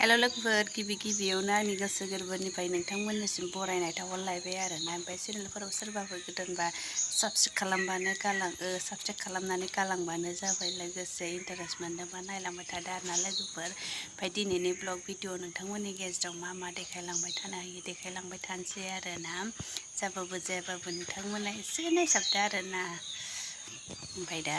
हेल' लोगोफोर गिबियावनो आंनि गोसो गोरबोनिफ्राय नोंथांमोननिसिम बरायनाय थाहरलायबाय आरोना ओमफ्राय चेनेलफोराव सोरबाफोर गोदानबा साबस्क्राइब खालामनानै गालांबानो जाबाय लोगोसे इन्टारेस्ट मोनदोंबा नायलांबाय थादो आरोना लोगोफोर ओमफ्राय दिनैनि ब्लग भिडिअ नोंथांमोननि गेजेराव मा देखायलांबाय थानो हायो देखायलांबाय थानोसै आरोना जाबाबो जायाबाबो नोंथांमोना एसे नायसाबदो आरोना ओमफ्राय दा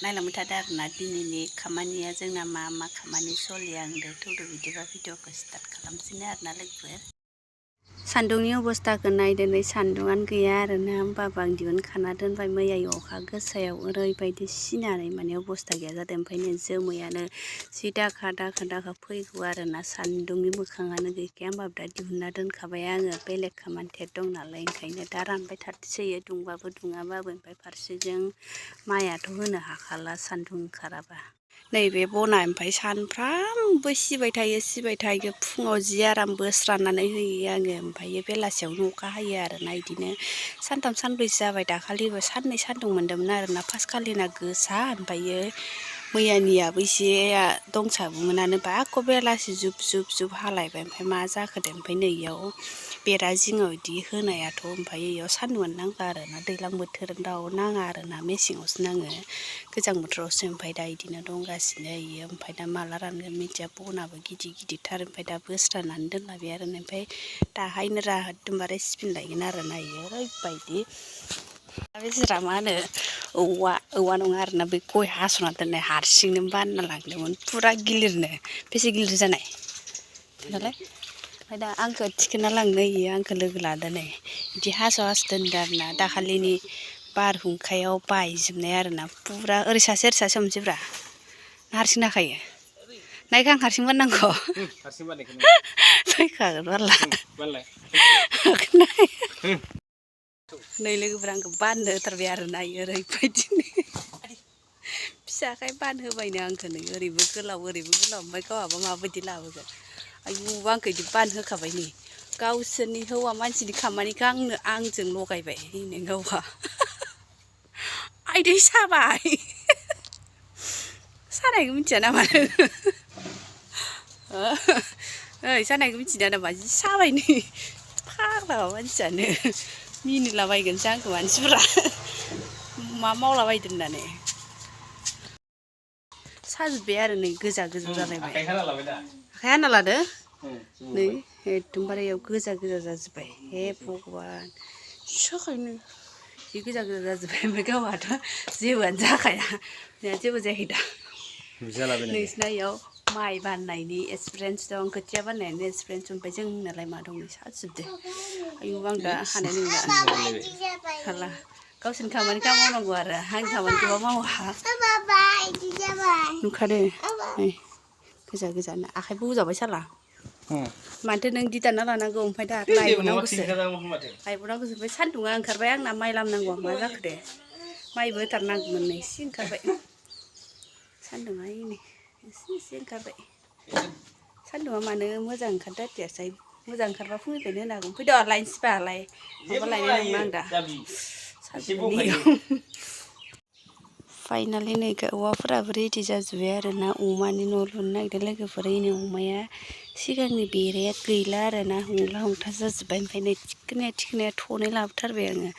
नायलांबाय थादो आरोना दिनैनि खामानिया जोंना मा खामानि सलियो आं थौदो बिदिबा भिडिअखौ स्टार्ट खालामसिनो आरोना लोगोफोर सान्दुंनि अबस्थाखौ नायदो सान्दुंआनो गैया आरोना होमबाबो आं दिहुनखाना दोनबाय मैया अखा गोसायाव ओरैबायदि सिनानै माने अबस्था गैया जादों ओमफ्राय जोमैयानो जि दाखा फैगौ आरोना सान्दुंनि मोखाङानो गैखाया होमबाबो दा दिहुनना दोनखाबाय आङो बेलेग खामानि टेट दं नालाय ओंखायनो दा रानबाय थाथोंसै दुंबाबो दुङाबाबो ओमफ्राय फारसेजों माइआथ' होनो हाखाला सान्दुं ओंखाराबा नैबे बना ओमफ्राय सानफ्रामबो सिबाय थायो फुङाव जि आराम बोस्रानानै होयो आङो ओमफ्राय बेलासियावनो अखा हायो आरोना इदिनो सानथाम सानब्रैसो जाबाय दाखालिबो साननै सान्दुं मोन्दोंमोन आरोना फार्स्टखालिना गोसा ओमफ्रायो मैयानियाबो एसे दंसाबोमोनानो बाख' बेलासि जुब हालायबाय ओमफ्राय मा जाखोदो ओमफ्राय नै इयाव बेरा जिङाव इदि होनायाथ' ओमफ्राय इयाव सान्दुंआनो नांगौ आरोना दैज्लां बोथोराव नाङा आरोना मेसेङावसो नाङो गोजां बोथोरावसो ओमफ्राय दा इदिनो दंगासिनो इयो ओमफ्राय दा माला रानगोन मिथिया बनाबो गिदिरथार ओमफ्राय दा बोस्रानानै दोनलाबाय आरो ओमफ्राय दाहायनो राहतबाथाय सिफिनलायगोन आरोना इयो ओरैबायदि बेजिरा मा होनो औवा नङा आरोना बे गय हास'ना दोननाय हारसिंनो बानना लांदोंमोन फुरा गिलिरनो बेसे गिलिर जानाय दालाय ओमफ्राय दा आंखौ थिखोना लांनो इयो आंखौ लोगो लादो नै बिदि हास' दोनदो आरोना दाखालिनि बारहुंखायाव बायजोबनाय आरोना फुरा ओरै सासे हमसैब्रा हारसिं हाखायो नायखो आं हारसिं बाननांगौ फैखागोन नै लोगोफोरा आंखौ बाननो होथारबाय आरोना ओरैबायदिनो फिसाखाय बानहोबायनो आंखौ नै ओरैबो गोलाव ओमफ्राय गावहाबा माबायदि लाबोगोन आयु आंखौ बिदि बानहोखाबाय नै गावसोरनि हौवा मानसिनि खामानिखौ आंजों लगायबाय नै गावहा आइदै साबाय सानायखौ मिथिया नामा ओइ सानायखौ मिथिया नामा जि साबाय नै फाग्ला मानसियानो मिनिलाबायगोनसो आंखौ मानसिफोरा मा मावलाबायदों होननानै साजोब्बाय आरो नै गोजा जालायबाय आखाइ हाना लादो नै एकदमबारे इयाव गोजा जाजोब्बाय हे भगबान साखायनो जि गोजा जाजोब्बाय ओमफ्राय गावहाथ' जेबोआनो जाखाया जोंहा जेबो जायाखै दा नोंसिना इयाव माइ बाननायनि एक्सपिरियेन्स दं खोथिया बाननायनि एक्सपिरियेन्स ओमफ्राय जोंनालाय मा दं साजोबदो आयु आं दा हानाय नंला हाला गावसोरनि खामानिखौ मावनांगौ आरो आंनि खामानिखौबा मावा नुखादो नै गोजानो आखाइबो होजाबाय साला माथो नों दि दानना लानांगौ ओमफ्राय दा लायबावनांगौसो ओमफ्राय सान्दुङा ओंखारबाय आंना माइ लामनांगौआ मा जाखो दे माइबो होथारनांगौमोन नै एसे ओंखारबाय सान्दुङा नै एसे ओंखारबाय सान्दुङा मानो मोजां ओंखारदो आथियासै मोजां ओंखारबा फुंनिफ्रायनो होनो हागौमोन फैद' लायनोसैबालाय माबा लायनाय नङा आं दा फाइनालि नै औवाफोराबो रेडि जाजोब्बाय आरोना अमानि न' लुनो नागिरदों लोगोफोर नै अमाया सिगांनि बेराया गैला आरोना हंथा जाजोब्बाय ओमफ्राय नै थिखोनाया थनै लाबोथारबाय आङो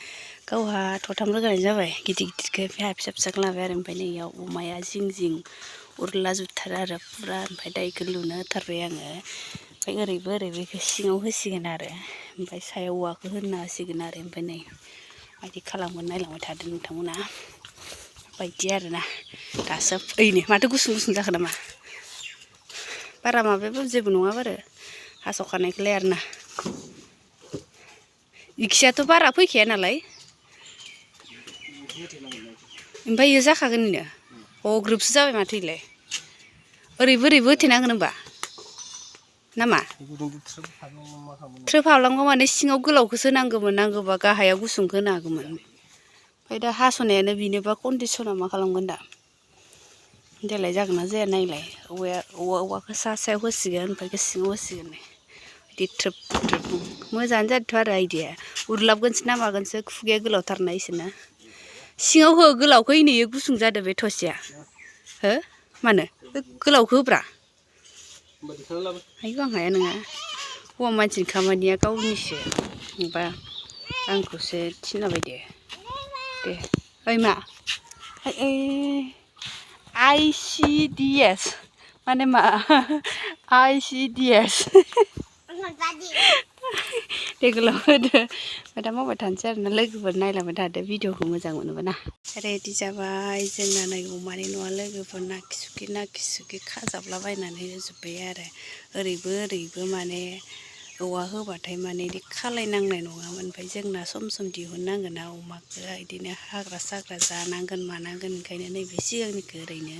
गावहा थथाम रोगानाय जाबाय गिदिरखौ ओमफ्राय फिसाखौ लाबाय आरो ओमफ्राय नै इयाव अमाया जिं उरला जोबथारो आरो फुरा ओमफ्राय दा इखौ लुनो होथारबाय आङो ओमफ्राय ओरैबो बेखौ सिङाव होसिगोन आरो ओमफ्राय सायाव औवाखौ होना होसिगोन आरो ओमफ्राय नै बायदि खालामगोन नायलांबाय थादो नोंथांमोना बायदि आरोना दासो ओइनै माथो गुसुं जाखो नामा बारा माबायाबो जेबो नङा बारो हास'खानायखौलाय आरोना इखियाथ' बारा फैखाया नालाय ओमफ्राय इयो जाखागोन इनो ग्रोबसो जाबाय माथो इलाय ओरैबो होथेनांगोन होनबा नामा थ्रोब हाबलांबा माने सिङाव गोलावखौसो नांगौबा गाहायाव गुसुंखौ होनो हागौमोन ओमफ्राय दा हास'नायानो बेनोबा कन्डिसना मा खालामगोन दा देलाय जागोन ना जाया नायलाय औवाखौ सायाव होसिगोन ओमफ्राय सिङाव होसिगोन बिदि थ्रोब मोजाङानो जादोंथ' आरो आइडिया उरलाबगोनसो ना मागोनसो खुगाया गोलावथारना इसोरना सिङाव हो गोलावखौ गुसुं जादों बे थसेया हो मानो गोलावखौ होब्रा Ayo आं हाया नङा हौवा मानसिनि खामानिया गावनिसो होनबा आंखौसो थिनलाबाय दे ओइ मा ICDS माने मा ICDS देगोलाव होदो दा मावबाय थानोसै आरोना लोगोफोर नायलांबाय थादो भिडिअखौ मोजां मोनोबा ना रेडि जाबाय जोंना नै अमानि न'आ लोगोफोर नाखि सुखि खाजाबलाबायनानै होजोब्बाय आरो ओरैबो माने औवा होबाथाय माने बिदि खालायनांनाय नङामोन ओमफ्राय जोंना सम दिहुननांगोन ना अमाखौ बिदिनो हाग्रा साग्रा जानांगोन मानांगोन ओंखायनो नैबे सिगांनिखौ ओरैनो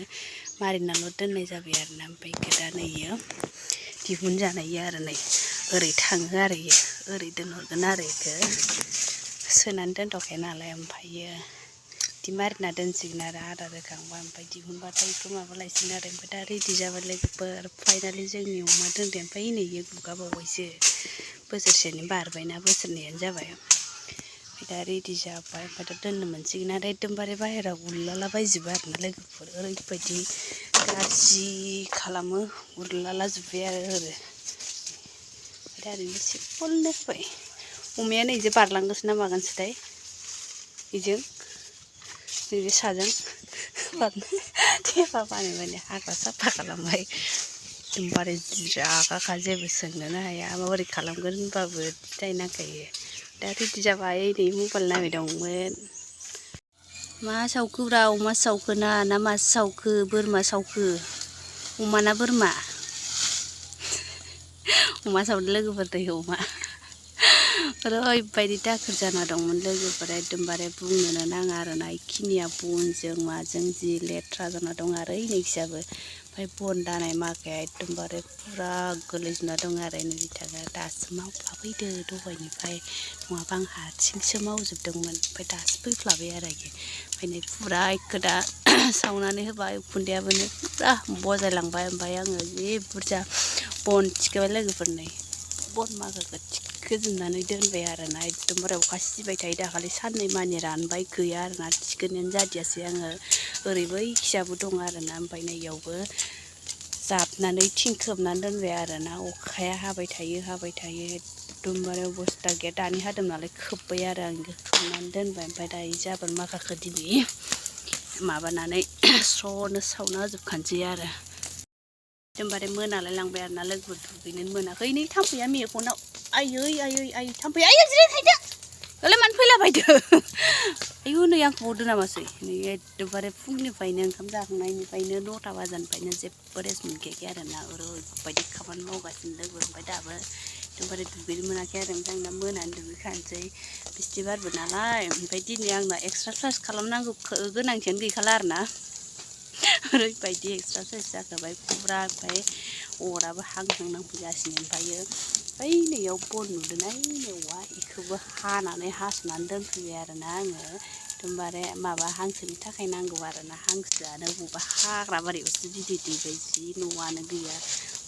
मारिनाल' दोननाय जाबाय आरोना ओमफ्राय दा नैयो दिहुनजानाय आरो नै ओरै थाङो आरो इयो ओरै दोनहरगोन आरो इखौ सोनानै दोनथ'खाया नालाय ओमफ्रायो बिदि मारिना दोनसिगोन आरो आदार होखांबा ओमफ्राय दिहुनबाथाय बेखौ माबालायसिगोन आरो ओमफ्राय दा रेडि जाबाय लोगोफोर फाइनालि जोंनि अमा दोनदों ओमफ्राय नै इयो गुगाबावबायसो बोसोरसेनि बारबायना बोसोरनैयानो जाबाय ओमफ्राय दा रेडि जाबाय ओमफ्राय दा दोननो मोनसिगोन आरो एकदमबारे बाहेरायाव उरलालाबायजोबो आरोना लोगोफोर ओरैबायदि गाज्रि खालामो उरलालाजोब्बाय आरो ओमफ्राय दा ओरैनो सिम्पोलनो होबाय अमाया नै इजों बारलांगोनसो ना मागोनसोथाय इजों नैबे साजों थेफा बानायनानै हाग्रा साफा खालामबाय एकदमबारे रागाखा जेबो सोंनोनो हाया माबोरै खालामगोन होनबाबो दाय नांखायो दा रेडि जाबाय नै मबाइल नायबाय दंमोन मा सावखोब्रा अमा सावखो ना मा सावखो बोरमा सावखो अमा ना बोरमा अमा सावदो लोगोफोर दै अमा ओरैबायदि दाखोर जाना दंमोन लोगोफोरा एकदमबारे बुंनोनो नाङा आरोना इखिनिया बनजों माजों जि लेथ्रा जाना दं आरो इनैखिजाबो ओमफ्राय बन दानाय माखाया एकदमबारे फुरा गोलैजोबना दं आरो नै बिथाङा दासो मावफ्लाफैदो दहायनिफ्राय नङाबा आं हारसिंसो मावजोबदोंमोन ओमफ्राय दासो फैफ्लाबाय आरो ओमफ्राय नै फुरा इखौ दा सावनानै होबाय उखुन्दैयाबो फुरा बजायलांबाय ओमफ्राय आङो जि बुरजा बन थिखोबाय लोगोफोर नै बन माखाखौ थिखोजोबनानै दोनबाय आरोना एकदमबारे अखा सिबाय थायो दाखालि साननै मानि रानबाय गैया आरोना थिखोनायानो जादियासै आङो ओरैबो इखिजाबो दं आरोना ओमफ्राय नै इयावबो जाबनानै थिं खोबनानै दोनबाय आरोना अखाया हाबाय थायो एकदमबारे अबस्था गैया दानि हादों नालाय खोब्बाय आरो आं खोबनानै दोनबाय ओमफ्राय दायो जाबोर माखाखौ दिनै माबानानै स्र'नो सावना होजोबखानोसै आरो एकदमबारे मोनालाय लांबाय आरोना लोगोफोर दुगैनोनो मोनाखै नै थाम्फैया मेगनाव आयै थाम्फैया आयै जिरायखायदो दालाय मानो फैलाबायदो आयु नै आंखौ बावदो नामासै नै एकदमबारे फुंनिफ्रायनो ओंखाम जाखांनायनिफ्रायनो 9ता बाजानिफ्रायनो जेबो रेस्ट मोनखायाखै आरोना ओरैबायदि खामानि मावगासिनो लोगो ओमफ्राय दाबो एकदमबारे दुगैनो मोनाखै आरो ओमफ्राय आं दा मोनानि दुगैखानोसै बिस्थिबारबो नालाय ओमफ्राय दिनै आंना एक्सारसाइस खालामनांगौ गोनांथियानो गैखाला आरोना ओरैबायदि एक्सारसाइस जाखाबाय फुरा ओमफ्राय अराबो हांहां नांफैगासिनो ओमफ्रायो बै नैयाव बन नुदों औवा इखौबो हानानै हास'नानै दोनफैबाय आरोना आङो एकदमबारे माबा हांसोनि थाखाय नांगौ आरोना हांसोआनो बबेबा हाग्रा बारियावसो बिदै दैबाय जि न'आनो गैया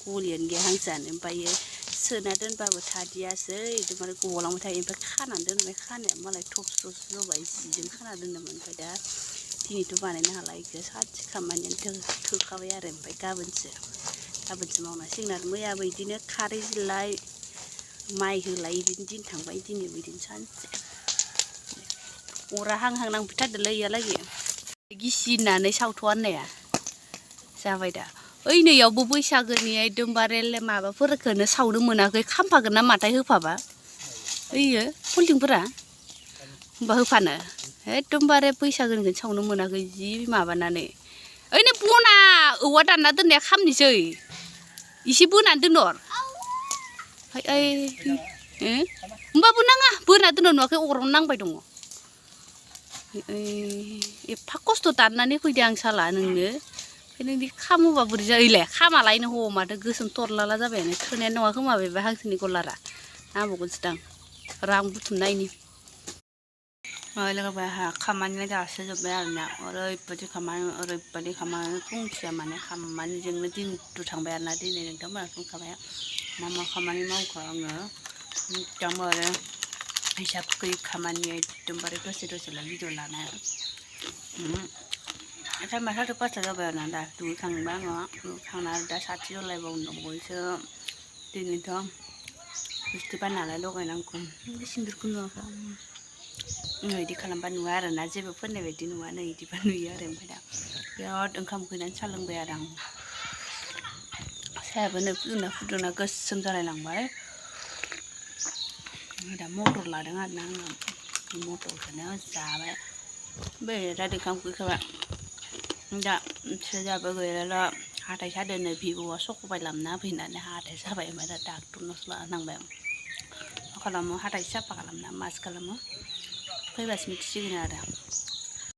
गलियानो गैया हांसोआनो ओमफ्रायो सोना दोनबाबो थादियासै एकदमबारे गलांबाय थायो ओमफ्राय खानानै दोनबाय खानाया मालाय थबस्र' जाबाय जिजों खाना दोनदोंमोन ओमफ्राय दा दिनैथ' बानायनो हाला इखौ सानसे खामानियानो थोखाबाय आरो ओमफ्राय गाबोनसो मावनांसिगोन आरो मैयाबो बिदिनो खारै जिरलाय माइ होलाय बिदिनो दिन थांबाय दिनैबो बिदिनो सानसे अरा हांहां नांफैथारदोलै इयालागै गिसि होननानै सावथ'आ होननाया जाबाय दा ओइ नैयावबो बैसागोनि एकदमबारे माबाफोरखौनो सावनो मोनाखै खामफागोन ना माथाय होफाबा ओइयो पलिटिंफोरा होमबा होफानो एकदमबारे बैसागोनिखौनो सावनो मोनाखै जि माबानानै ओइ नै बना औवा दानना दोननाया खामनोसै इसे बोनानै दोनहर होमबाबो नाङा बोना दोनहर नुवाखै अरावनो नांबाय दङ एफा खस्थ' दाननानै फैदो आं साला नोंनो ओमफ्राय नों बे खामोबा बोरै जायोलाय खामालायनो ह माथो गोसोम थरलाला जाबायानो थोनायानो नङा खोमा बे हांसोनि गलारा नांबावगोनसोदां रां बुथुमनायनि लोगोफोर खामानिया दासो जोब्बाय आरोना ओरैबायदि खामानि फुंखिया माने खामानिजोंनो दिनथ' थांबाय आरोना दिनै नोंथांमोना बुंखाबाय मा खामानि मावखो आङो एकदमबारे हिसाब गैयै खामानि एकदमबारे दसे भिडिअ लानो टाइमा 5:30 जाबाय आरोना दा दुगैखांबाय आङो दुगैखांना दा साथि जलायबावनो दंबावोसो दिनैथ' बिस्थिबार नालाय लगायनांगौ सिन्दुरखौ नुवाखै इदि खालामबा नुवा आरोना जेबो फोननाय बायदि नुवा नै इदिबा नुयो आरो ओमफ्राय दा बिराद ओंखाम उखैनानै साहा लोंबाय आरो आं साहायाबो नै फुदुंना गोसोम जालायलांबाय दा मटर लादों आरोना आङो मटरखौनो जाबाय बिराद ओंखाम उखैखाबाय दा फिसाजोआबो गैयाला हाथाय सादोंनो भिभ'आ सख'बाय लाबोना होफैनानै हाथाय साबाय ओमफ्राय दा डाक्टरनावसो लाना थांबाय मा खालामो हाथाय साफा खालामना मास खालामो फैबासो मिथिसिगोन आरो